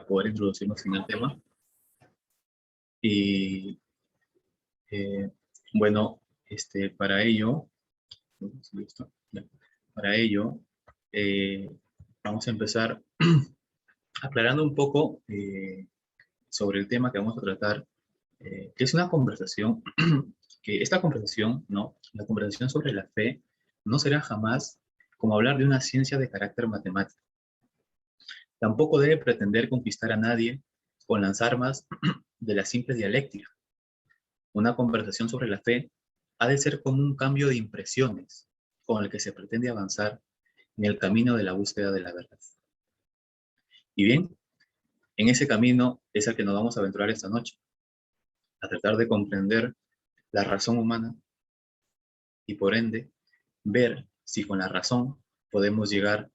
poder introducirnos en el tema. Y bueno, para ello, para ello vamos a empezar aclarando un poco sobre el tema que vamos a tratar, que es una conversación, que esta conversación, ¿no? La conversación sobre la fe no será jamás como hablar de una ciencia de carácter matemático. Tampoco debe pretender conquistar a nadie con las armas de la simple dialéctica. Una conversación sobre la fe ha de ser como un cambio de impresiones con el que se pretende avanzar en el camino de la búsqueda de la verdad. Y bien, en ese camino es al que nos vamos a aventurar esta noche, a tratar de comprender la razón humana y por ende ver si con la razón podemos llegar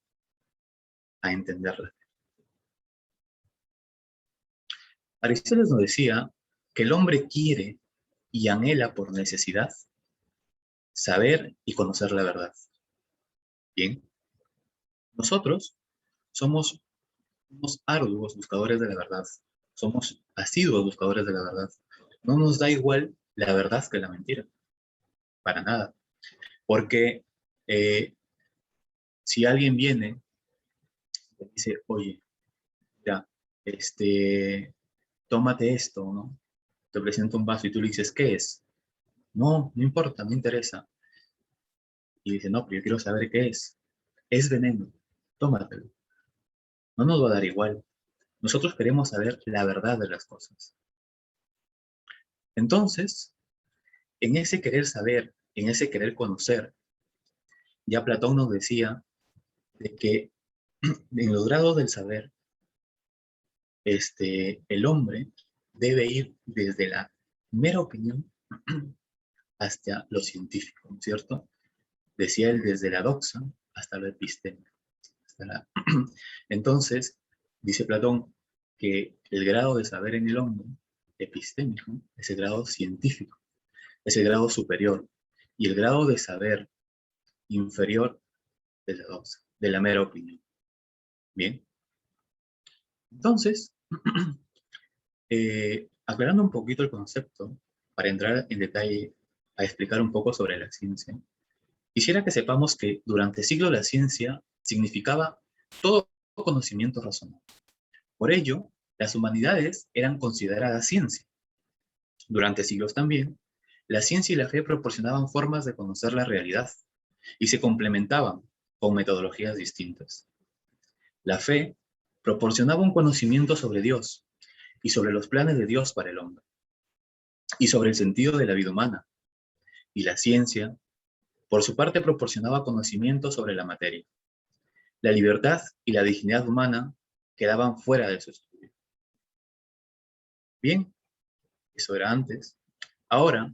a entenderla. Aristóteles nos decía que el hombre quiere y anhela por necesidad saber y conocer la verdad. Bien, nosotros somos unos arduos buscadores de la verdad, somos asiduos buscadores de la verdad. No nos da igual la verdad que la mentira, para nada. Porque si alguien viene y te dice, oye, ya, tómate esto, ¿no? Te presenta un vaso y tú le dices, ¿qué es? No, no importa, no interesa. Y dice, no, pero yo quiero saber qué es. Es veneno, tómatelo. No nos va a dar igual. Nosotros queremos saber la verdad de las cosas. Entonces, en ese querer saber, en ese querer conocer, ya Platón nos decía de que en los grados del saber, el hombre debe ir desde la mera opinión hasta lo científico, ¿no es cierto? Decía él desde la doxa hasta lo epistémico. Entonces, dice Platón que el grado de saber en el hombre epistémico es el grado científico, es el grado superior, y el grado de saber inferior de la doxa, de la mera opinión. Bien, entonces, aclarando un poquito el concepto, para entrar en detalle a explicar un poco sobre la ciencia, quisiera que sepamos que durante siglos la ciencia significaba todo conocimiento razonable. Por ello, las humanidades eran consideradas ciencia. Durante siglos también, la ciencia y la fe proporcionaban formas de conocer la realidad y se complementaban con metodologías distintas. La fe proporcionaba un conocimiento sobre Dios y sobre los planes de Dios para el hombre, y sobre el sentido de la vida humana. Y la ciencia, por su parte, proporcionaba conocimiento sobre la materia. La libertad y la dignidad humana quedaban fuera de su estudio. Bien, eso era antes. Ahora,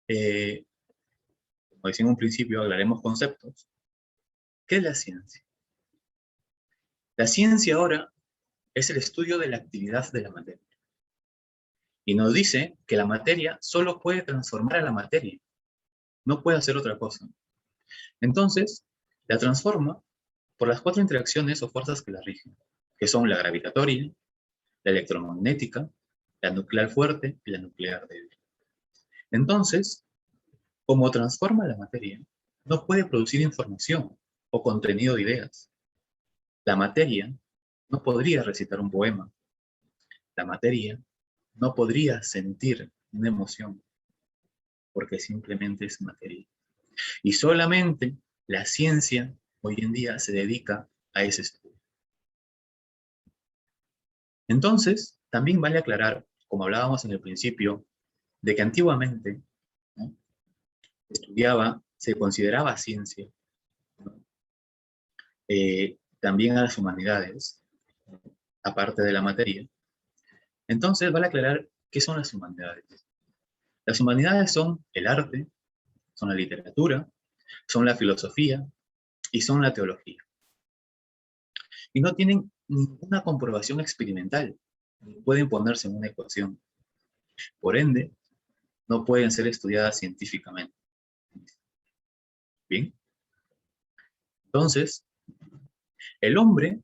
como decía en un principio, hablaremos conceptos. ¿Qué es la ciencia? La ciencia ahora es el estudio de la actividad de la materia. Y nos dice que la materia solo puede transformar a la materia, no puede hacer otra cosa. Entonces, la transforma por las 4 interacciones o fuerzas que la rigen, que son la gravitatoria, la electromagnética, la nuclear fuerte y la nuclear débil. Entonces, como transforma la materia, no puede producir información o contenido de ideas. La materia no podría recitar un poema. La materia no podría sentir una emoción, porque simplemente es materia. Y solamente la ciencia hoy en día se dedica a ese estudio. Entonces, también vale aclarar, como hablábamos en el principio, de que antiguamente, ¿no?, se consideraba ciencia, ¿no?, también a las humanidades, aparte de la materia. Entonces, vale aclarar qué son las humanidades. Las humanidades son el arte, son la literatura, son la filosofía y son la teología. Y no tienen ninguna comprobación experimental, ni pueden ponerse en una ecuación. Por ende, no pueden ser estudiadas científicamente. Bien. Entonces, el hombre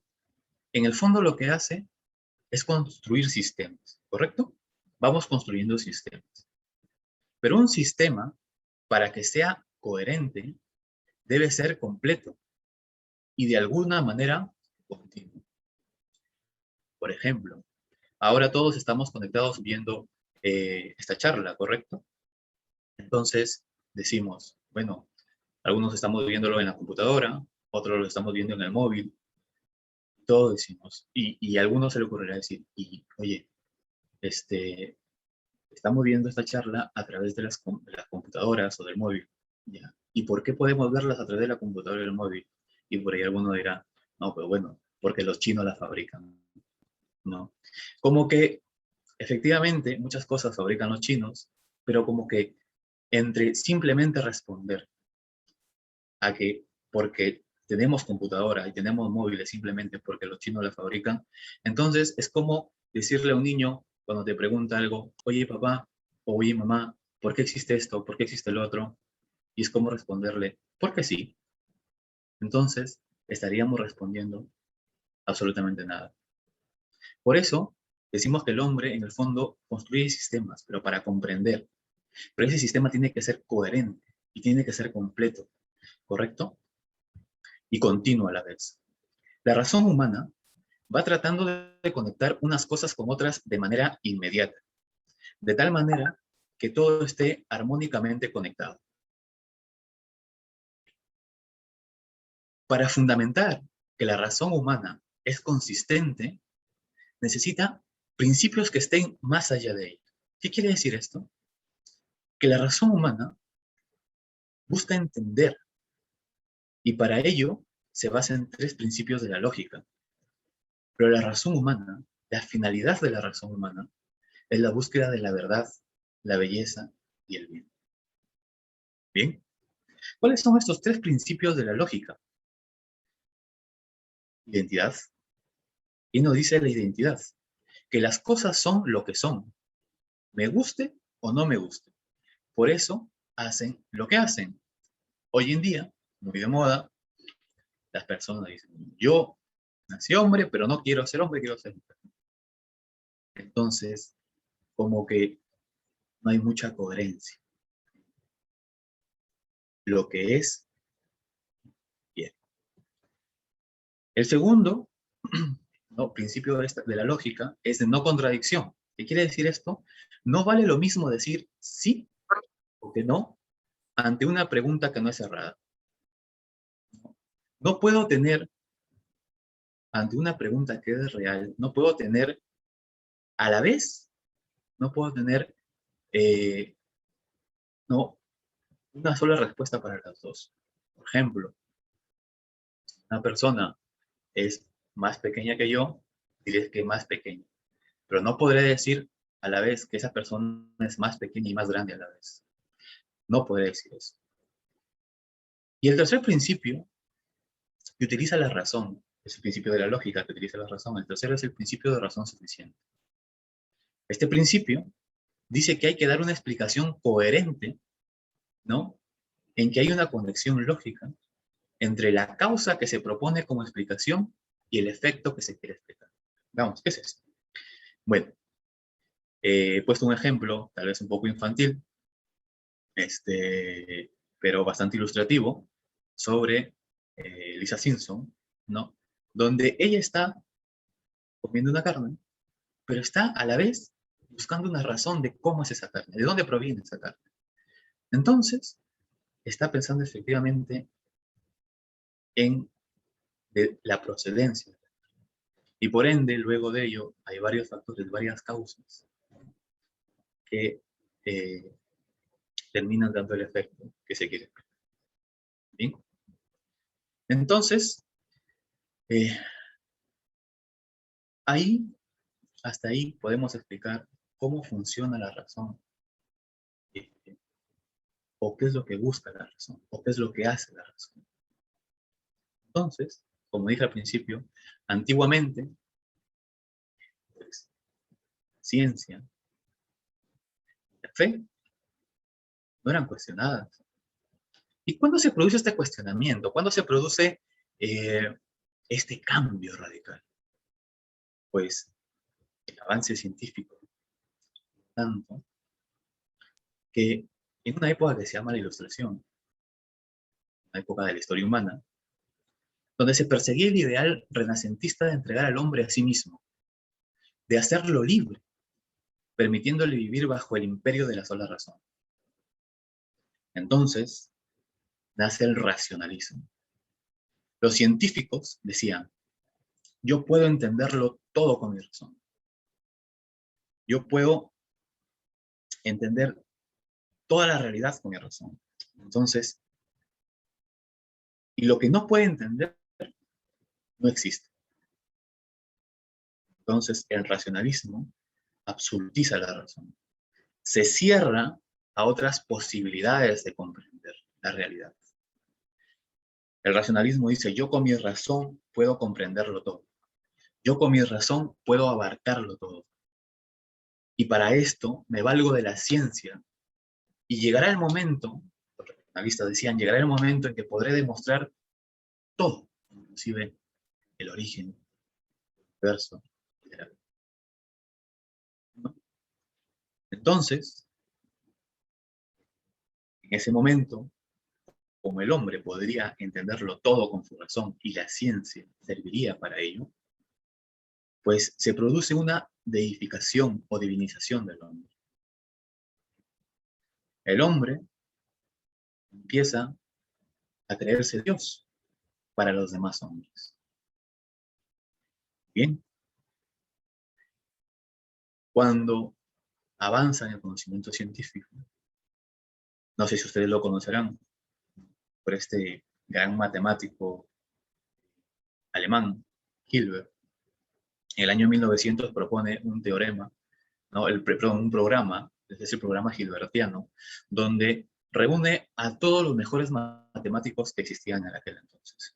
en el fondo lo que hace es construir sistemas, ¿correcto? Vamos construyendo sistemas. Pero un sistema, para que sea coherente, debe ser completo y de alguna manera continuo. Por ejemplo, ahora todos estamos conectados viendo esta charla, ¿correcto? Entonces decimos, bueno, algunos estamos viéndolo en la computadora, otros lo estamos viendo en el móvil, todos decimos, y a algunos se le ocurrirá decir, oye, estamos viendo esta charla a través de las computadoras o del móvil, ¿ya? ¿Y por qué podemos verlas a través de la computadora y del móvil? Y por ahí alguno dirá, no, pero bueno, porque los chinos la fabrican, ¿no? Como que efectivamente muchas cosas fabrican los chinos, pero como que entre simplemente responder a que porque tenemos computadora y tenemos móviles simplemente porque los chinos la fabrican, entonces es como decirle a un niño cuando te pregunta algo, oye papá, o oye mamá, ¿por qué existe esto? ¿Por qué existe el otro? Y es como responderle, porque sí. Entonces estaríamos respondiendo absolutamente nada. Por eso decimos que el hombre en el fondo construye sistemas, pero para comprender. Pero ese sistema tiene que ser coherente y tiene que ser completo, ¿correcto? Y continuo a la vez. La razón humana va tratando de conectar unas cosas con otras de manera inmediata, de tal manera que todo esté armónicamente conectado. Para fundamentar que la razón humana es consistente, necesita principios que estén más allá de ella. ¿Qué quiere decir esto? Que la razón humana busca entender y para ello se basa en tres principios de la lógica. Pero la razón humana, la finalidad de la razón humana, es la búsqueda de la verdad, la belleza y el bien. ¿Bien? ¿Cuáles son estos tres principios de la lógica? Identidad. ¿Y nos dice la identidad? Que las cosas son lo que son, me guste o no me guste. Por eso hacen lo que hacen. Hoy en día, muy de moda, las personas dicen, yo nací hombre, pero no quiero ser hombre, quiero ser mujer. Entonces, como que no hay mucha coherencia. Lo que es, bien. El segundo, ¿no? Principio de la lógica es de no contradicción. ¿Qué quiere decir esto? No vale lo mismo decir sí o que no ante una pregunta que no es cerrada. No puedo tener, ante una pregunta que es real, no puedo tener a la vez, no puedo tener eh, no, una sola respuesta para las dos. Por ejemplo, una persona es más pequeña que yo, diré que es más pequeña, pero no podré decir a la vez que esa persona es más pequeña y más grande a la vez. No podré decir eso. Y el tercer principio, que utiliza la razón, es el principio de la lógica que utiliza la razón. El tercero es el principio de razón suficiente. Este principio dice que hay que dar una explicación coherente, ¿no? En que hay una conexión lógica entre la causa que se propone como explicación y el efecto que se quiere explicar. Vamos, ¿qué es esto? Bueno, he puesto un ejemplo, tal vez un poco infantil, pero bastante ilustrativo, sobre Lisa Simpson, ¿no? Donde ella está comiendo una carne, pero está a la vez buscando una razón de cómo es esa carne, de dónde proviene esa carne. Entonces, está pensando efectivamente en la procedencia. Y por ende, luego de ello, hay varios factores, varias causas que eh, terminan dando el efecto que se quiere. ¿Bien? Entonces, eh, ahí, hasta ahí podemos explicar cómo funciona la razón, eh, o qué es lo que busca la razón, o qué es lo que hace la razón. Entonces, como dije al principio, antiguamente, pues, ciencia, la fe, no eran cuestionadas. ¿Y cuándo se produce este cuestionamiento? ¿Cuándo se produce eh, este cambio radical? pues el avance científico, tanto que en una época que se llama la Ilustración, una época de la historia humana, donde se perseguía el ideal renacentista de entregar al hombre a sí mismo, de hacerlo libre, permitiéndole vivir bajo el imperio de la sola razón. Entonces, nace el racionalismo. Los científicos decían, yo puedo entenderlo todo con mi razón. Yo puedo entender toda la realidad con mi razón. Entonces, y lo que no puede entender no existe. Entonces, el racionalismo absolutiza la razón. Se cierra a otras posibilidades de comprender la realidad. El racionalismo dice, yo con mi razón puedo comprenderlo todo. Yo con mi razón puedo abarcarlo todo. Y para esto me valgo de la ciencia. Y llegará el momento, los racionalistas decían, llegará el momento en que podré demostrar todo, inclusive el origen, el universo, etc. ¿No? Entonces, en ese momento, como el hombre podría entenderlo todo con su razón y la ciencia serviría para ello, pues se produce una deificación o divinización del hombre. El hombre empieza a creerse Dios para los demás hombres. Bien, cuando avanza en el conocimiento científico, no sé si ustedes lo conocerán, por este gran matemático alemán, Hilbert, en el año 1900 propone un teorema, ¿no? Un programa, es decir, el programa hilbertiano, donde reúne a todos los mejores matemáticos que existían en aquel entonces.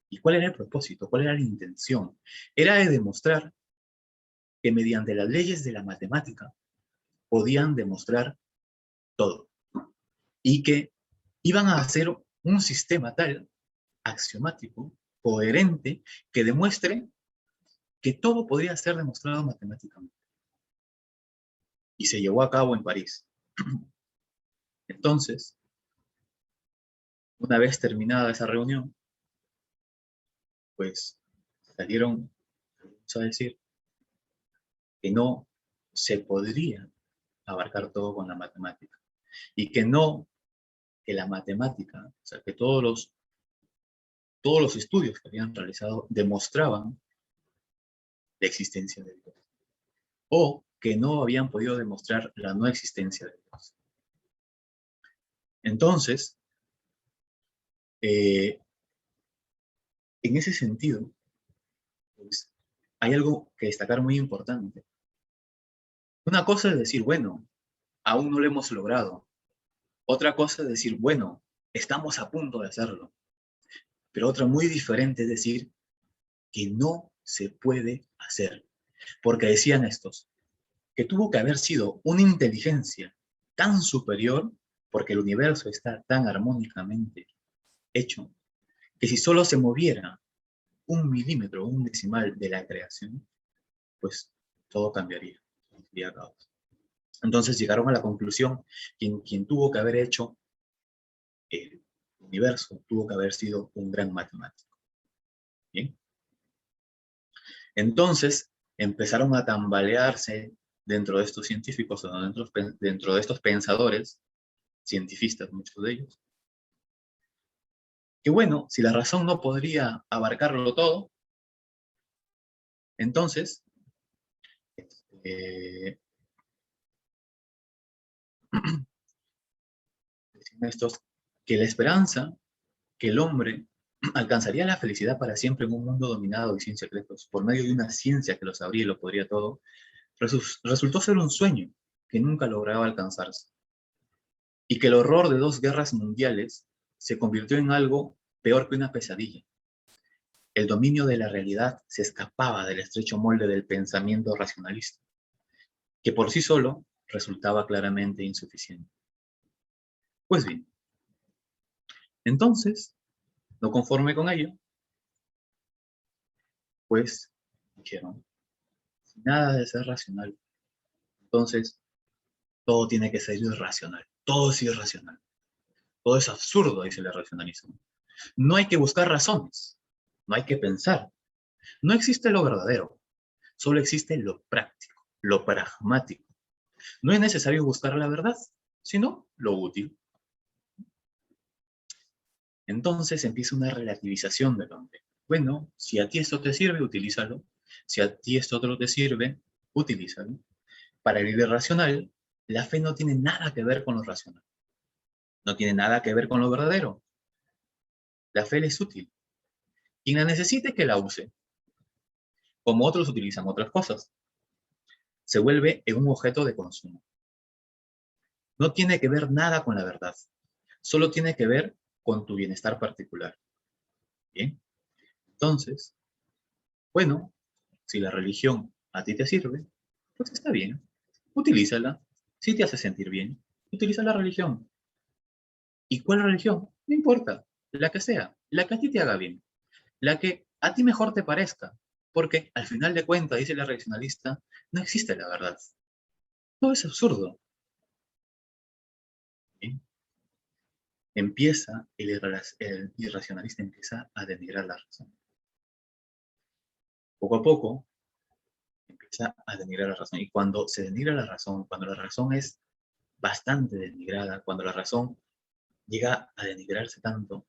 ¿Y cuál era el propósito? ¿Cuál era la intención? Era de demostrar que mediante las leyes de la matemática podían demostrar todo y que iban a hacer un sistema tal, axiomático, coherente, que demuestre que todo podría ser demostrado matemáticamente. Y se llevó a cabo en París. Entonces, una vez terminada esa reunión, pues salieron a decir que no se podría abarcar todo con la matemática y que no, que la matemática, o sea, que todos los estudios que habían realizado demostraban la existencia de Dios o que no habían podido demostrar la no existencia de Dios. Entonces, en ese sentido, pues, hay algo que destacar muy importante. Una cosa es decir, bueno, aún no lo hemos logrado. Otra cosa es decir, bueno, estamos a punto de hacerlo. Pero otra muy diferente es decir que no se puede hacer. Porque decían estos, que tuvo que haber sido una inteligencia tan superior, porque el universo está tan armónicamente hecho, que si solo se moviera un milímetro, un decimal de la creación, pues todo cambiaría. Sería caos. Entonces llegaron a la conclusión que quien tuvo que haber hecho el universo tuvo que haber sido un gran matemático. ¿Bien? Entonces empezaron a tambalearse dentro de estos científicos, o dentro de estos pensadores, cientifistas muchos de ellos, que bueno, si la razón no podría abarcarlo todo, entonces eh, decían estos que la esperanza que el hombre alcanzaría la felicidad para siempre en un mundo dominado y sin secretos, por medio de una ciencia que lo sabría y lo podría todo, resultó ser un sueño que nunca lograba alcanzarse. Y que el horror de 2 guerras mundiales se convirtió en algo peor que una pesadilla. El dominio de la realidad se escapaba del estrecho molde del pensamiento racionalista, que por sí solo resultaba claramente insuficiente. Pues bien, entonces, no conforme con ello, pues dijeron, nada de ser racional. Entonces, todo tiene que ser irracional. Todo es irracional. Todo es absurdo, dice el racionalismo. No hay que buscar razones. No hay que pensar. No existe lo verdadero. Solo existe lo práctico, lo pragmático. No es necesario buscar la verdad, sino lo útil. Entonces empieza una relativización del hombre. Bueno, si a ti esto te sirve, utilízalo. Si a ti esto otro te sirve, utilízalo. Para el irracional, la fe no tiene nada que ver con lo racional. No tiene nada que ver con lo verdadero. La fe le es útil. Quien la necesite, que la use. Como otros utilizan otras cosas. Se vuelve en un objeto de consumo. No tiene que ver nada con la verdad. Solo tiene que ver con tu bienestar particular. Bien. Entonces, bueno, si la religión a ti te sirve, pues está bien. Utilízala. Si te hace sentir bien, utiliza la religión. ¿Y cuál religión? No importa. La que sea. La que a ti te haga bien. La que a ti mejor te parezca. Porque al final de cuentas, dice la racionalista, no existe la verdad. Todo es absurdo. ¿Bien? El irracionalista empieza a denigrar la razón. Poco a poco empieza a denigrar la razón. Y cuando se denigra la razón, cuando la razón es bastante denigrada, cuando la razón llega a denigrarse tanto,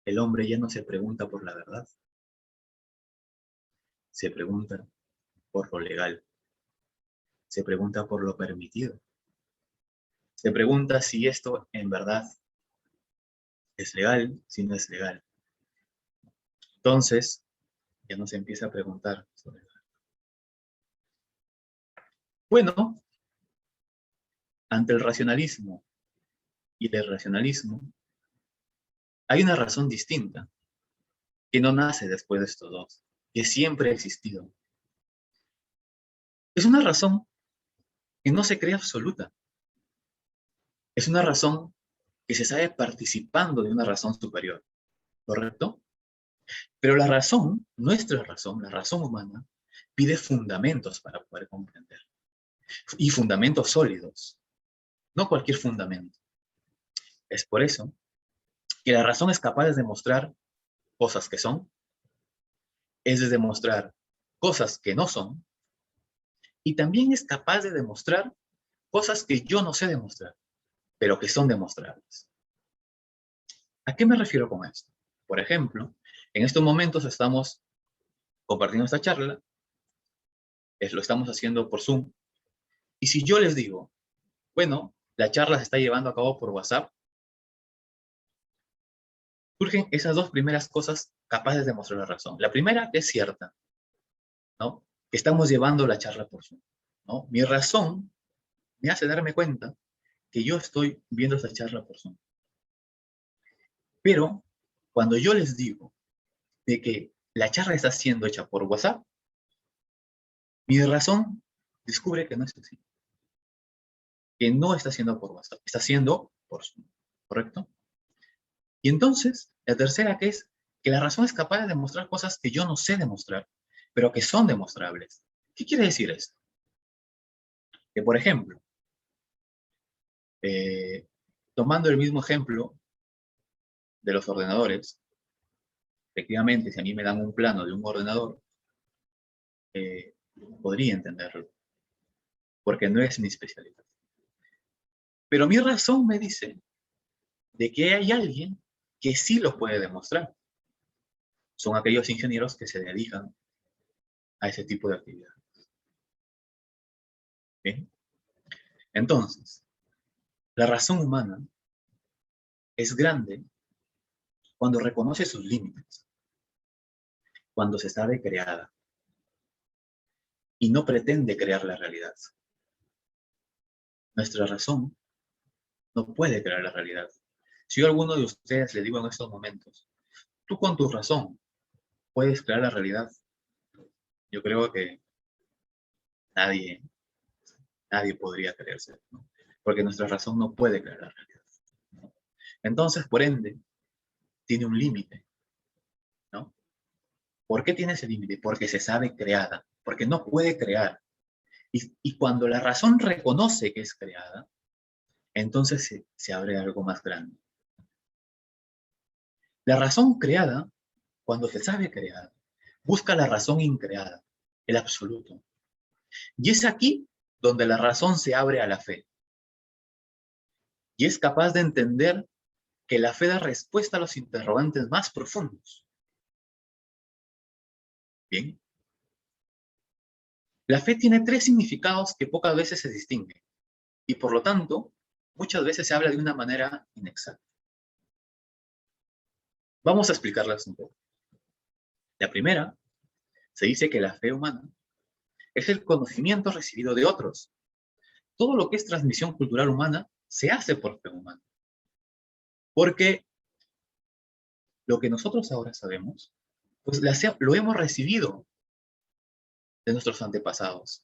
el hombre ya no se pregunta por la verdad, se pregunta por lo legal, se pregunta por lo permitido, se pregunta si esto en verdad es legal, si no es legal. Entonces, ya no se empieza a preguntar sobre eso. Bueno, ante el racionalismo y el irracionalismo, hay una razón distinta, que no nace después de estos dos, que siempre ha existido. Es una razón que no se cree absoluta. Es una razón que se sabe participando de una razón superior, ¿correcto? Pero la razón, nuestra razón, la razón humana, pide fundamentos para poder comprender. Y fundamentos sólidos, no cualquier fundamento. Es por eso que la razón es capaz de demostrar cosas que son, es de demostrar cosas que no son, y también es capaz de demostrar cosas que yo no sé demostrar, pero que son demostrables. ¿A qué me refiero con esto? Por ejemplo, en estos momentos estamos compartiendo esta charla, lo estamos haciendo por Zoom, y si yo les digo, bueno, la charla se está llevando a cabo por WhatsApp, surgen esas dos primeras cosas capaces de mostrar la razón. La primera es cierta, ¿no? Que estamos llevando la charla por Zoom, ¿no? Mi razón me hace darme cuenta que yo estoy viendo esta charla por Zoom. Pero cuando yo les digo de que la charla está siendo hecha por WhatsApp, mi razón descubre que no es así. Que no está siendo por WhatsApp, está siendo por Zoom, ¿correcto? Y entonces, la tercera que es que la razón es capaz de demostrar cosas que yo no sé demostrar, pero que son demostrables. ¿Qué quiere decir esto? Que, por ejemplo, eh, tomando el mismo ejemplo de los ordenadores, efectivamente, si a mí me dan un plano de un ordenador, podría entenderlo, porque no es mi especialidad. Pero mi razón me dice de que hay alguien que sí lo puede demostrar. Son aquellos ingenieros que se dedican a ese tipo de actividad. ¿Bien? Entonces, la razón humana es grande cuando reconoce sus límites, cuando se sabe creada y no pretende crear la realidad. Nuestra razón no puede crear la realidad. Si yo a alguno de ustedes le digo en estos momentos, tú con tu razón puedes crear la realidad, yo creo que nadie, nadie podría creerse, ¿no? Porque nuestra razón no puede crear la realidad, ¿no? Entonces, por ende, tiene un límite, ¿no? ¿Por qué tiene ese límite? Porque se sabe creada, porque no puede crear. Y cuando la razón reconoce que es creada, entonces se abre algo más grande. La razón creada, cuando se sabe creada, busca la razón increada, el absoluto. Y es aquí donde la razón se abre a la fe. Y es capaz de entender que la fe da respuesta a los interrogantes más profundos. Bien. La fe tiene tres significados que pocas veces se distinguen. Y por lo tanto, muchas veces se habla de una manera inexacta. Vamos a explicarlas un poco. La primera, se dice que la fe humana es el conocimiento recibido de otros. Todo lo que es transmisión cultural humana se hace por fe humana. Porque lo que nosotros ahora sabemos, pues lo hemos recibido de nuestros antepasados,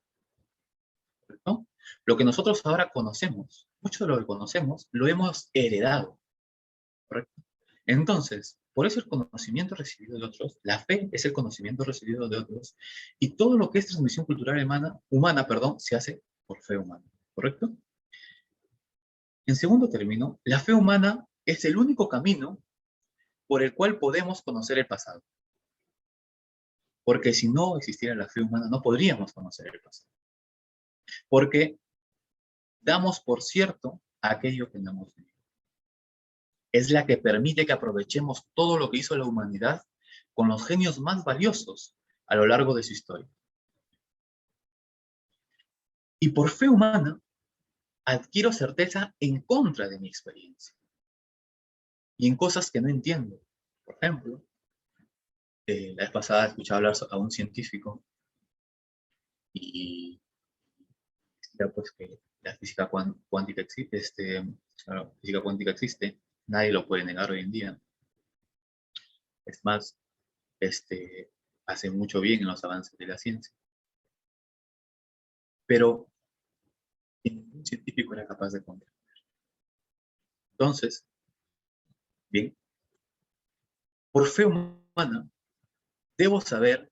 ¿no? Lo que nosotros ahora conocemos, mucho de lo que conocemos, lo hemos heredado, ¿correcto? Entonces, por eso el conocimiento recibido de otros, la fe es el conocimiento recibido de otros, y todo lo que es transmisión cultural humana, se hace por fe humana, ¿correcto? En segundo término, la fe humana es el único camino por el cual podemos conocer el pasado. Porque si no existiera la fe humana, no podríamos conocer el pasado. Porque damos por cierto aquello que no hemos vivido. Es la que permite que aprovechemos todo lo que hizo la humanidad con los genios más valiosos a lo largo de su historia. Y por fe humana, adquiero certeza en contra de mi experiencia. Y en cosas que no entiendo. Por ejemplo, la vez pasada escuché hablar a un científico y ya pues que la física cuántica existe, la física cuántica existe, nadie lo puede negar hoy en día. Es más, hace mucho bien en los avances de la ciencia. Pero ningún científico era capaz de comprender. Entonces, bien, por fe humana, debo saber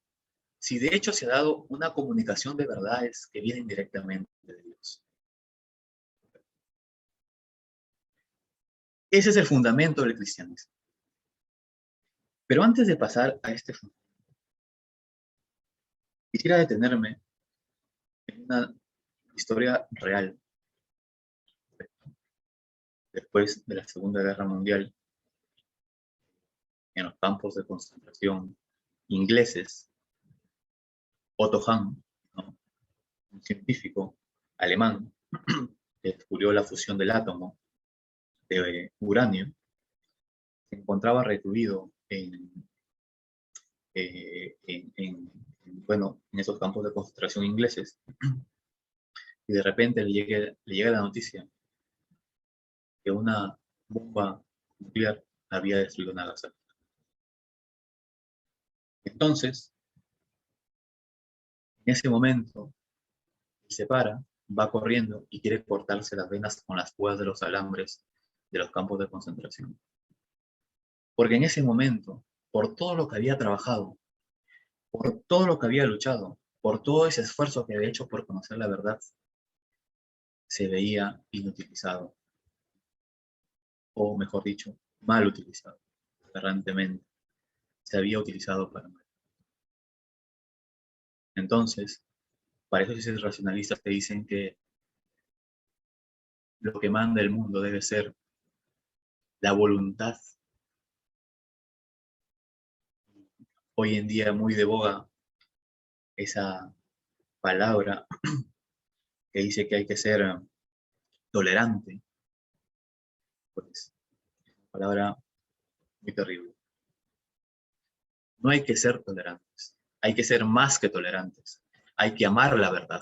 si de hecho se ha dado una comunicación de verdades que vienen directamente de Dios. Ese es el fundamento del cristianismo. Pero antes de pasar a este fundamento, quisiera detenerme en una historia real. Después de la Segunda Guerra Mundial, en los campos de concentración ingleses, Otto Hahn, ¿no?, un científico alemán que descubrió la fusión del átomo de uranio, se encontraba recluido en esos campos de concentración ingleses, y de repente le llega la noticia que una bomba nuclear había destruido Nagasaki. Entonces, en ese momento, se para, va corriendo y quiere cortarse las venas con las púas de los alambres de los campos de concentración. Porque en ese momento, por todo lo que había trabajado, por todo lo que había luchado, por todo ese esfuerzo que había hecho por conocer la verdad, se veía inutilizado, o mejor dicho, mal utilizado, errantemente. Se había utilizado para mal. Entonces, para esos racionalistas que dicen que lo que manda el mundo debe ser la voluntad, hoy en día muy de boga esa palabra que dice que hay que ser tolerante, pues es una palabra muy terrible. No hay que ser tolerantes, hay que ser más que tolerantes, hay que amar la verdad.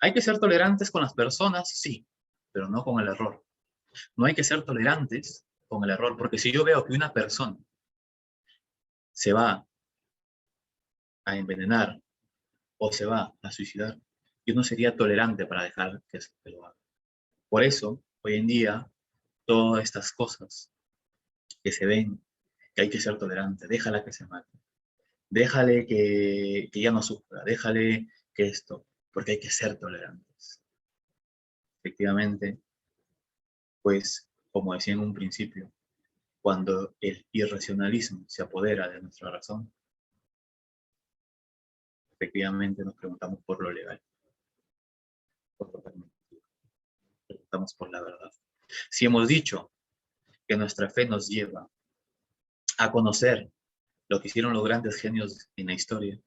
Hay que ser tolerantes con las personas, sí, pero no con el error. No hay que ser tolerantes con el error, porque si yo veo que una persona se va a envenenar o se va a suicidar, yo no sería tolerante para dejar que lo haga. Por eso, hoy en día, todas estas cosas que se ven, que hay que ser tolerante, déjala que se mate. déjale que ya no sufra, déjale que esto, porque hay que ser tolerantes. Efectivamente, pues, como decía en un principio, cuando el irracionalismo se apodera de nuestra razón, efectivamente nos preguntamos por lo legal, por lo permitido, preguntamos por la verdad. Si hemos dicho que nuestra fe nos lleva a conocer lo que hicieron los grandes genios en la historia,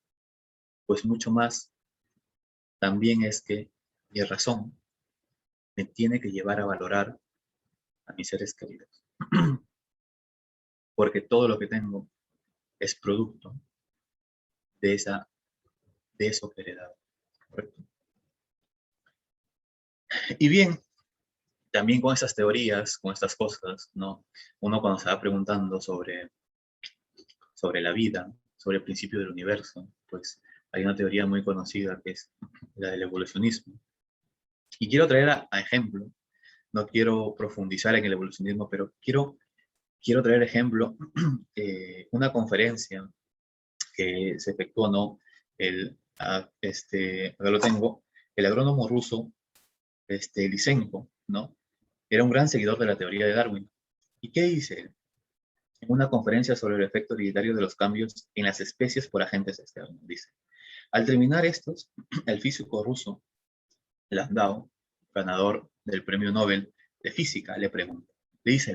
pues mucho más también es que mi razón me tiene que llevar a valorar a mis seres queridos. Porque todo lo que tengo es producto de, de eso que he heredado. ¿Correcto? Y bien, también con esas teorías, con estas cosas, ¿no? Uno cuando se va preguntando sobre la vida, sobre el principio del universo, pues hay una teoría muy conocida que es la del evolucionismo. Y quiero traer a ejemplo, no quiero profundizar en el evolucionismo, pero quiero traer ejemplo una conferencia que se efectuó, ¿no? Acá lo tengo, el agrónomo ruso, Lysenko, ¿no? Era un gran seguidor de la teoría de Darwin. ¿Y qué dice él? En una conferencia sobre el efecto hereditario de los cambios en las especies por agentes externos, dice. Al terminar estos, el físico ruso, Landau, ganador del premio Nobel de Física, le pregunta, le dice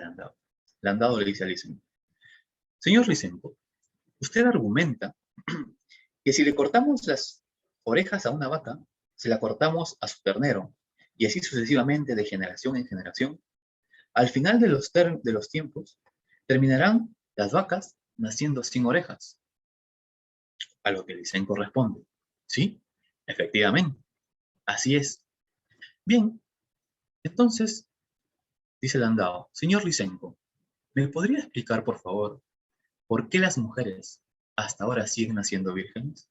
Landau le dice a Lysenko, señor Lysenko, usted argumenta que si le cortamos las orejas a una vaca, se la cortamos a su ternero, y así sucesivamente de generación en generación, al final de los tiempos, terminarán las vacas naciendo sin orejas. A lo que Lysenko responde, sí, efectivamente, así es. Bien, entonces, dice Landau, señor Lysenko, ¿me podría explicar, por favor, por qué las mujeres hasta ahora siguen naciendo vírgenes?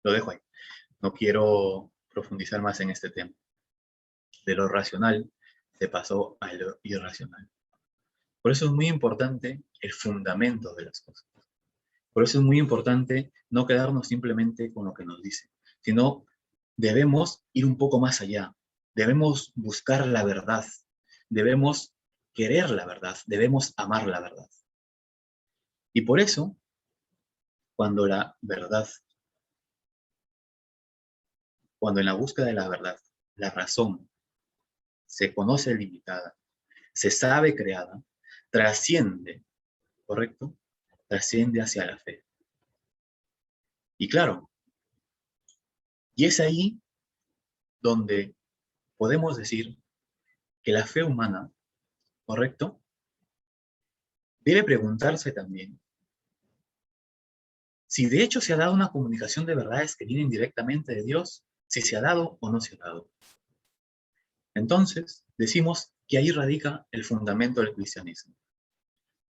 Lo dejo ahí. No quiero profundizar más en este tema. De lo racional se pasó a lo irracional. Por eso es muy importante el fundamento de las cosas. Por eso es muy importante no quedarnos simplemente con lo que nos dicen, sino debemos ir un poco más allá. Debemos buscar la verdad. Debemos querer la verdad. Debemos amar la verdad. Y por eso, cuando la verdad, cuando en la búsqueda de la verdad, la razón se conoce limitada, se sabe creada, trasciende, ¿correcto? Trasciende hacia la fe. Y claro, y es ahí donde podemos decir que la fe humana, ¿correcto? Debe preguntarse también si de hecho se ha dado una comunicación de verdades que vienen directamente de Dios, si se ha dado o no se ha dado. Entonces, decimos que ahí radica el fundamento del cristianismo.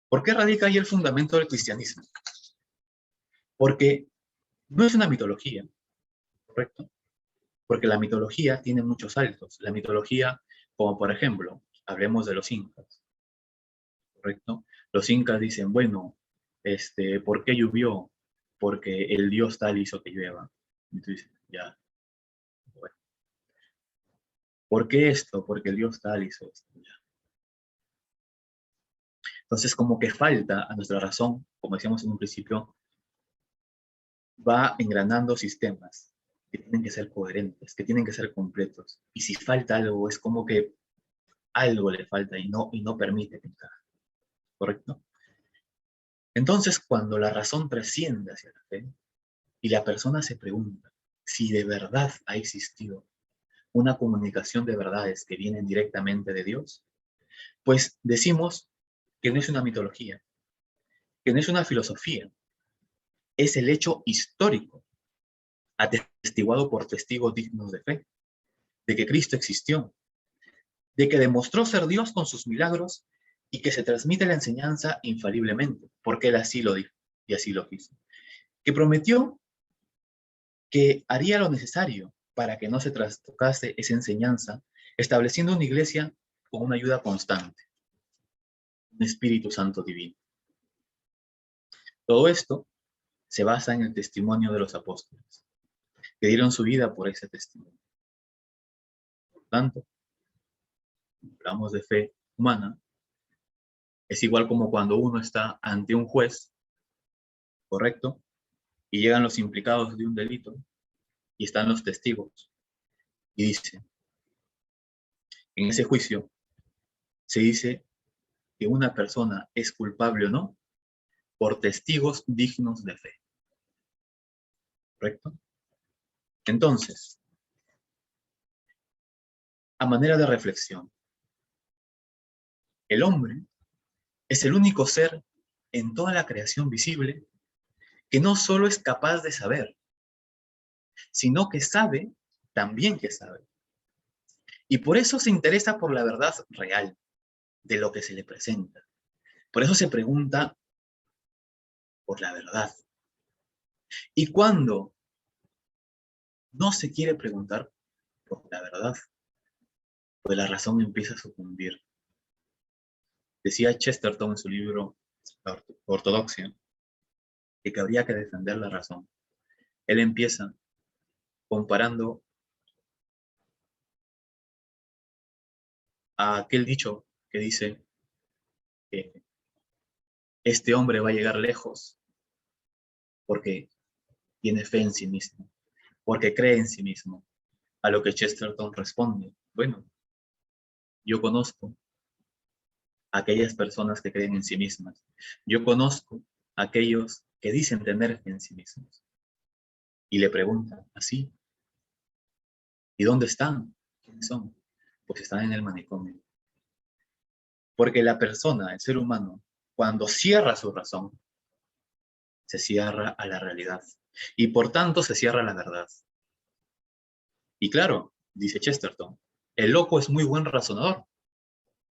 ¿Por qué radica ahí el fundamento del cristianismo? Porque no es una mitología, ¿correcto? Porque la mitología tiene muchos saltos. La mitología, como por ejemplo, hablemos de los incas, ¿correcto? Los incas dicen, bueno, ¿por qué llovió? Porque el dios tal hizo que llueva. Y tú dices, ya, bueno. ¿Por qué esto? Porque el dios tal hizo esto, ya. Entonces, como que falta a nuestra razón, como decíamos en un principio, va engranando sistemas que tienen que ser coherentes, que tienen que ser completos. Y si falta algo, es como que algo le falta y no permite que encaje, ¿correcto? Entonces, cuando la razón trasciende hacia la fe y la persona se pregunta si de verdad ha existido una comunicación de verdades que vienen directamente de Dios, pues decimos que no es una mitología, que no es una filosofía, es el hecho histórico, atestiguado por testigos dignos de fe, de que Cristo existió, de que demostró ser Dios con sus milagros y que se transmite la enseñanza infaliblemente, porque Él así lo dijo y así lo quiso. Que prometió que haría lo necesario para que no se trastocase esa enseñanza, estableciendo una iglesia con una ayuda constante, un Espíritu Santo divino. Todo esto se basa en el testimonio de los apóstoles, que dieron su vida por ese testimonio. Por tanto, cuando hablamos de fe humana, es igual como cuando uno está ante un juez, ¿correcto? Y llegan los implicados de un delito y están los testigos. Y dice, en ese juicio se dice que una persona es culpable o no por testigos dignos de fe. ¿Correcto? Entonces, a manera de reflexión, el hombre es el único ser en toda la creación visible que no solo es capaz de saber, sino que sabe también que sabe. Y por eso se interesa por la verdad real de lo que se le presenta. Por eso se pregunta por la verdad. Y cuando no se quiere preguntar por la verdad, pues la razón empieza a sucumbir. Decía Chesterton en su libro Ortodoxia que habría que defender la razón. Él empieza comparando a aquel dicho que dice que este hombre va a llegar lejos porque tiene fe en sí mismo, porque cree en sí mismo. A lo que Chesterton responde, bueno, yo conozco a aquellas personas que creen en sí mismas. Yo conozco a aquellos que dicen tener fe en sí mismos. Y le pregunta, ¿así? ¿Y dónde están? ¿Quiénes son? Pues están en el manicomio. Porque la persona, el ser humano, cuando cierra su razón, se cierra a la realidad. Y por tanto se cierra a la verdad. Y claro, dice Chesterton, el loco es muy buen razonador,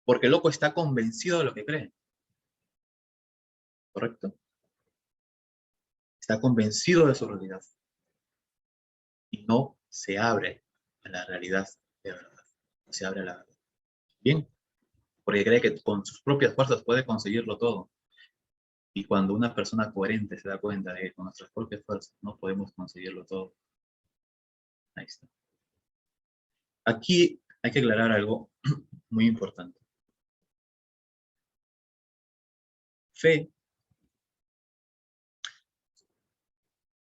porque el loco está convencido de lo que cree. ¿Correcto? Está convencido de su realidad. Y no se abre a la realidad de verdad. No se abre a la verdad. Bien, porque cree que con sus propias fuerzas puede conseguirlo todo. Y cuando una persona coherente se da cuenta de que con nuestras propias fuerzas no podemos conseguirlo todo, ahí está. Aquí hay que aclarar algo muy importante. Fe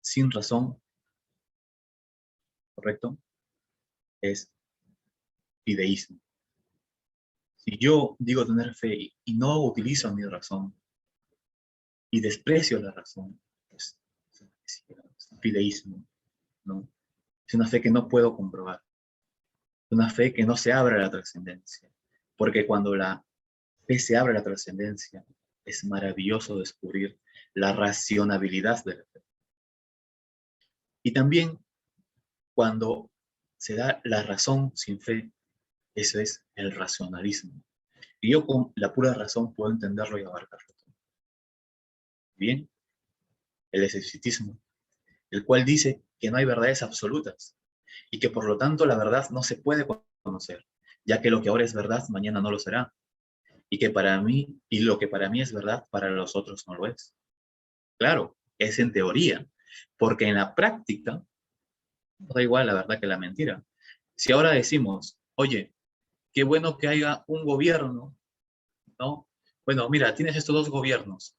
sin razón, ¿correcto? Es fideísmo. Si yo digo tener fe y no utilizo mi razón y desprecio la razón, pues es fideísmo, ¿no? Es una fe que no puedo comprobar. Es una fe que no se abre a la trascendencia. Porque cuando la fe se abre a la trascendencia, es maravilloso descubrir la racionalidad de la fe. Y también cuando se da la razón sin fe, eso es el racionalismo. Y yo con la pura razón puedo entenderlo y abarcarlo. Bien, el escepticismo, el cual dice que no hay verdades absolutas y que por lo tanto la verdad no se puede conocer, ya que lo que ahora es verdad mañana no lo será, y que para mí, y lo que para mí es verdad, para los otros no lo es. Claro, es en teoría, porque en la práctica no da igual la verdad que la mentira. Si ahora decimos, oye, qué bueno que haya un gobierno, ¿no? Bueno, mira, tienes estos dos gobiernos.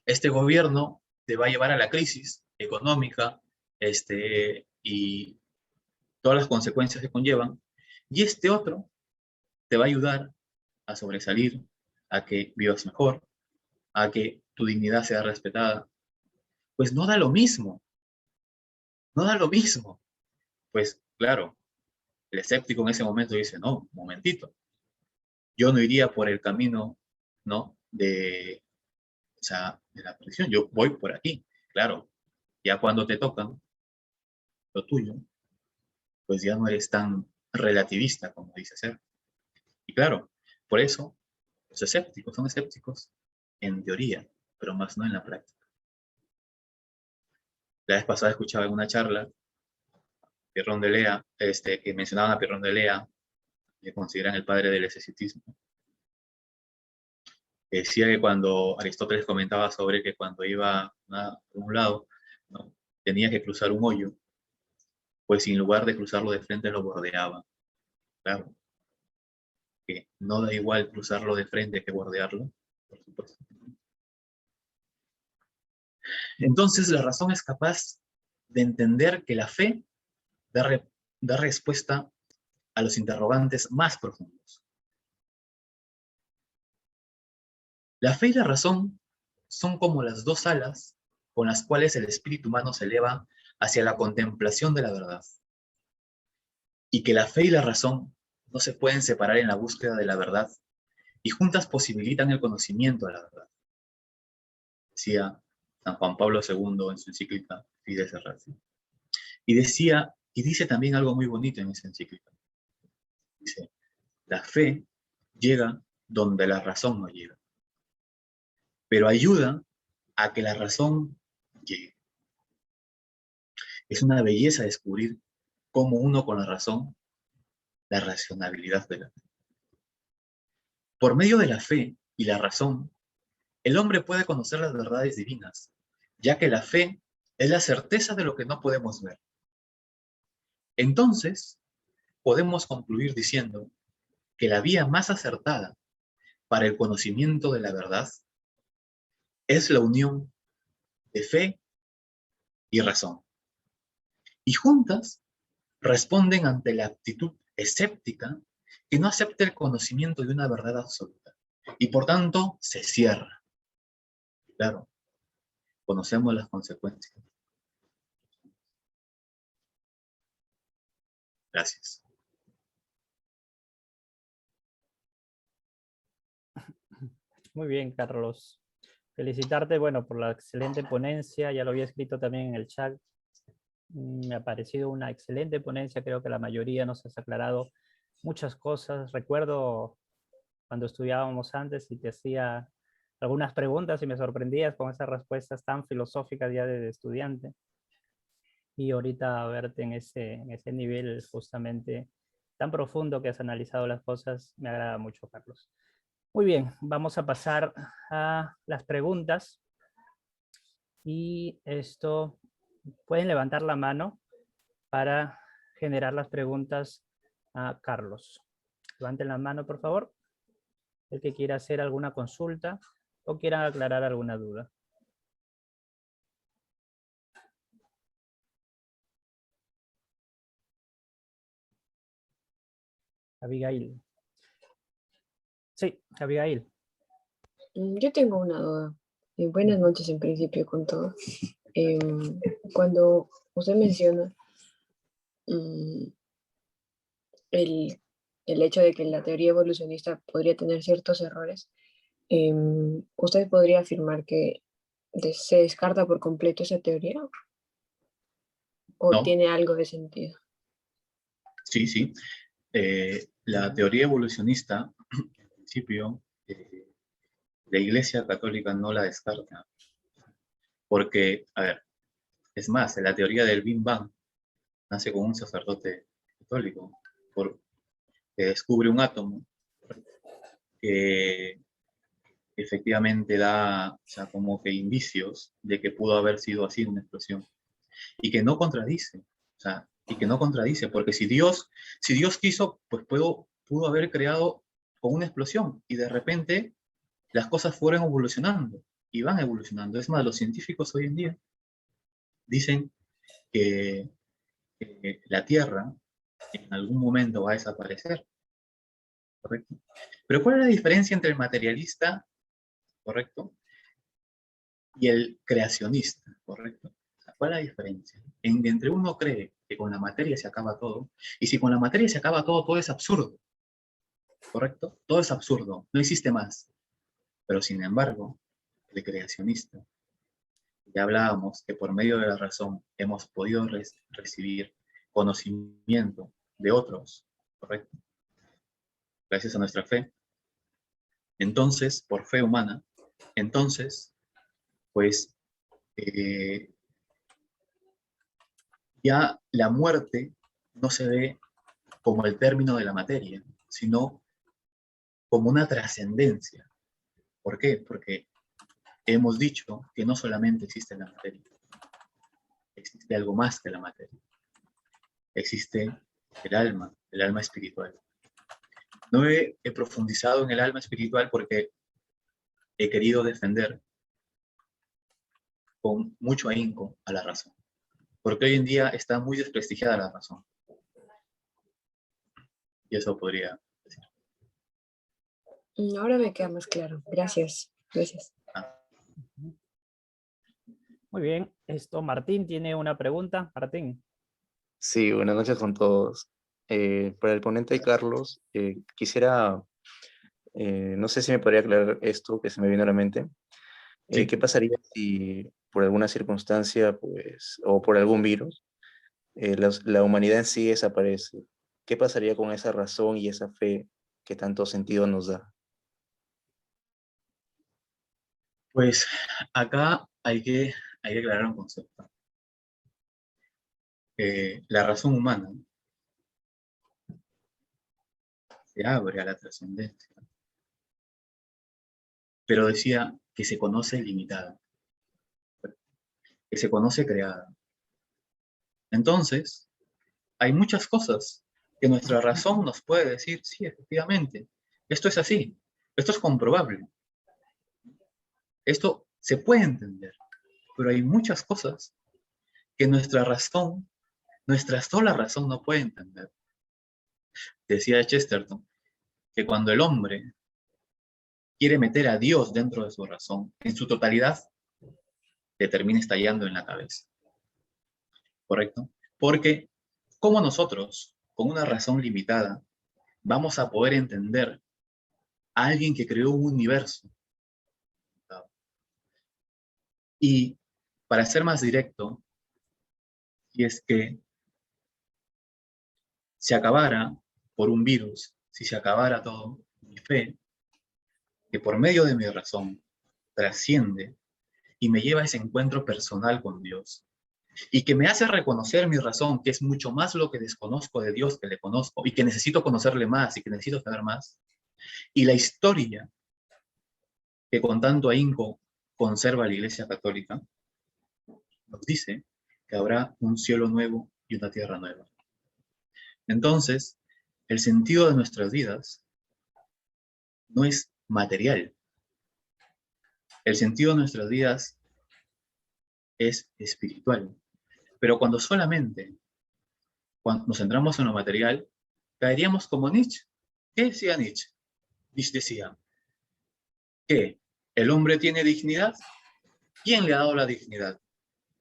Este gobierno te va a llevar a la crisis económica, y todas las consecuencias que conllevan, y este otro te va a ayudar a sobresalir, a que vivas mejor, a que tu dignidad sea respetada. Pues no da lo mismo, no da lo mismo. Pues claro, el escéptico en ese momento dice, no, un momentito, yo no iría por el camino, ¿no? O sea, de la prisión, yo voy por aquí. Claro, ya cuando te tocan lo tuyo, pues ya no eres tan relativista como dice ser. Y claro, por eso los escépticos son escépticos en teoría, pero más no en la práctica. La vez pasada escuchaba en una charla Pierrón de Lea, que mencionaban a Pierrón de Lea, que consideran el padre del escepticismo. Decía que cuando Aristóteles comentaba sobre que cuando iba por un lado, ¿no?, tenía que cruzar un hoyo, pues en lugar de cruzarlo de frente lo bordeaba. Claro, que no da igual cruzarlo de frente que bordearlo, por supuesto. Entonces la razón es capaz de entender que la fe da respuesta a los interrogantes más profundos. La fe y la razón son como las dos alas con las cuales el espíritu humano se eleva hacia la contemplación de la verdad. Y que la fe y la razón no se pueden separar en la búsqueda de la verdad y juntas posibilitan el conocimiento de la verdad. Decía San Juan Pablo II en su encíclica Fides et Ratio. Y dice también algo muy bonito en esa encíclica. Dice, la fe llega donde la razón no llega, pero ayuda a que la razón llegue. Es una belleza descubrir cómo uno con la razón, la racionalidad de la fe. Por medio de la fe y la razón, el hombre puede conocer las verdades divinas, ya que la fe es la certeza de lo que no podemos ver. Entonces, podemos concluir diciendo que la vía más acertada para el conocimiento de la verdad es la unión de fe y razón. Y juntas responden ante la actitud escéptica que no acepta el conocimiento de una verdad absoluta y por tanto se cierra. Claro, conocemos las consecuencias. Gracias. Muy bien, Carlos. Felicitarte, bueno, por la excelente ponencia. Ya lo había escrito también en el chat. Me ha parecido una excelente ponencia. Creo que la mayoría nos has aclarado muchas cosas. Recuerdo cuando estudiábamos antes y te hacía algunas preguntas y me sorprendías con esas respuestas tan filosóficas ya de estudiante. Y ahorita verte en ese nivel justamente tan profundo que has analizado las cosas, me agrada mucho, Carlos. Muy bien, vamos a pasar a las preguntas. Y esto, pueden levantar la mano para generar las preguntas a Carlos. Levanten la mano, por favor. El que quiera hacer alguna consulta o quiera aclarar alguna duda. Abigail. Sí, Abigail. Yo tengo una duda. Buenas noches en principio con todo. Cuando usted menciona el hecho de que la teoría evolucionista podría tener ciertos errores, ¿usted podría afirmar que se descarta por completo esa teoría? ¿O No. tiene algo de sentido? Sí, sí. La teoría evolucionista, en principio, la Iglesia Católica no la descarta. Porque, a ver, es más, la teoría del Big Bang nace con un sacerdote católico, que descubre un átomo que efectivamente da, o sea, como que indicios de que pudo haber sido así una explosión. Y que no contradice, o sea, y que no contradice, porque si Dios quiso, pues pudo haber creado con una explosión, y de repente las cosas fueron evolucionando, y van evolucionando. Es más, los científicos hoy en día dicen que la Tierra en algún momento va a desaparecer, ¿correcto? Pero ¿cuál es la diferencia entre el materialista, correcto, y el creacionista, correcto? ¿Cuál es la diferencia? Entre uno cree que con la materia se acaba todo, y si con la materia se acaba todo, todo es absurdo, ¿correcto? Todo es absurdo, no existe más. Pero sin embargo, el creacionista, ya hablábamos que por medio de la razón hemos podido recibir conocimiento de otros, ¿correcto? Gracias a nuestra fe. Entonces, por fe humana, entonces, pues, ya la muerte no se ve como el término de la materia, sino como una trascendencia, ¿Por qué? Porque hemos dicho que no solamente existe la materia, existe algo más que la materia. Existe el alma espiritual. No he profundizado en el alma espiritual porque he querido defender con mucho ahínco a la razón. Porque hoy en día está muy desprestigiada la razón. Y eso podría decir. Ahora me queda más claro. Gracias. Gracias. Muy bien. Martín tiene una pregunta. Martín. Sí, buenas noches con todos. Para el ponente Carlos, quisiera, no sé si me podría aclarar esto que se me vino a la mente. Sí. ¿Qué pasaría si por alguna circunstancia, pues, o por algún virus, la humanidad en sí desaparece? ¿Qué pasaría con esa razón y esa fe que tanto sentido nos da? Pues acá hay que aclarar un concepto. La razón humana se abre a la trascendencia, pero decía que se conoce limitada, que se conoce creada. Entonces, hay muchas cosas que nuestra razón nos puede decir, sí, efectivamente, esto es así, esto es comprobable, esto se puede entender, pero hay muchas cosas que nuestra razón, nuestra sola razón no puede entender. Decía Chesterton que cuando el hombre quiere meter a Dios dentro de su razón, en su totalidad, le termina estallando en la cabeza. ¿Correcto? Porque, ¿cómo nosotros, con una razón limitada, vamos a poder entender a alguien que creó un universo? Y, para ser más directo, si es que se acabara por un virus, si se acabara todo, mi fe, que por medio de mi razón trasciende y me lleva a ese encuentro personal con Dios, y que me hace reconocer mi razón, que es mucho más lo que desconozco de Dios que le conozco, y que necesito conocerle más, y que necesito saber más, y la historia que con tanto ahínco conserva la Iglesia Católica, nos dice que habrá un cielo nuevo y una tierra nueva. Entonces, el sentido de nuestras vidas no es material. El sentido de nuestras vidas es espiritual. Pero cuando nos centramos en lo material, caeríamos como Nietzsche. ¿Qué decía Nietzsche? Nietzsche decía que el hombre tiene dignidad. ¿Quién le ha dado la dignidad?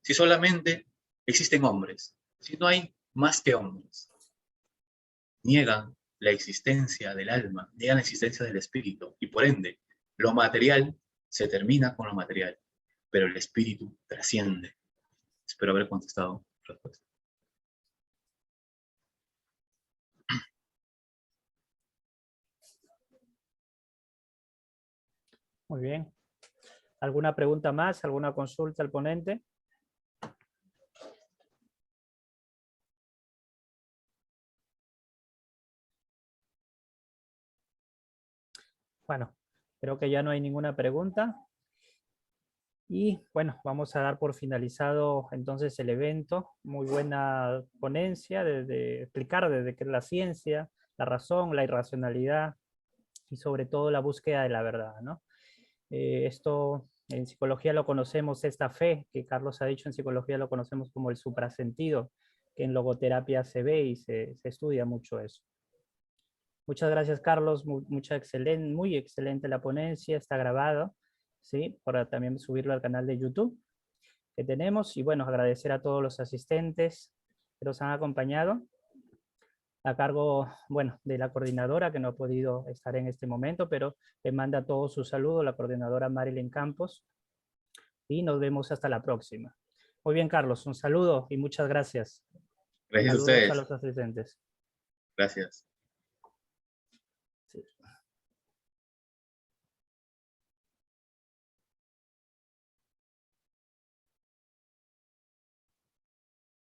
Si solamente existen hombres, si no hay más que hombres. Niegan la existencia del alma, niegan la existencia del espíritu, y por ende, lo material se termina con lo material, pero el espíritu trasciende. Espero haber contestado la respuesta. Muy bien. ¿Alguna pregunta más? ¿Alguna consulta al ponente? Bueno, creo que ya no hay ninguna pregunta. Y bueno, vamos a dar por finalizado entonces el evento. Muy buena ponencia de explicar desde qué es la ciencia, la razón, la irracionalidad y sobre todo la búsqueda de la verdad, ¿no? Esto en psicología lo conocemos, esta fe que Carlos ha dicho en psicología lo conocemos como el suprasentido, que en logoterapia se ve y se estudia mucho eso. Muchas gracias, Carlos. Muy excelente la ponencia, está grabado, ¿sí? Para también subirlo al canal de YouTube que tenemos. Y bueno, agradecer a todos los asistentes que nos han acompañado. A cargo, bueno, de la coordinadora que no ha podido estar en este momento, pero le manda todo su saludo, la coordinadora Marilyn Campos. Y nos vemos hasta la próxima. Muy bien, Carlos, un saludo y muchas gracias. Gracias a Saludos a ustedes. los asistentes. Gracias.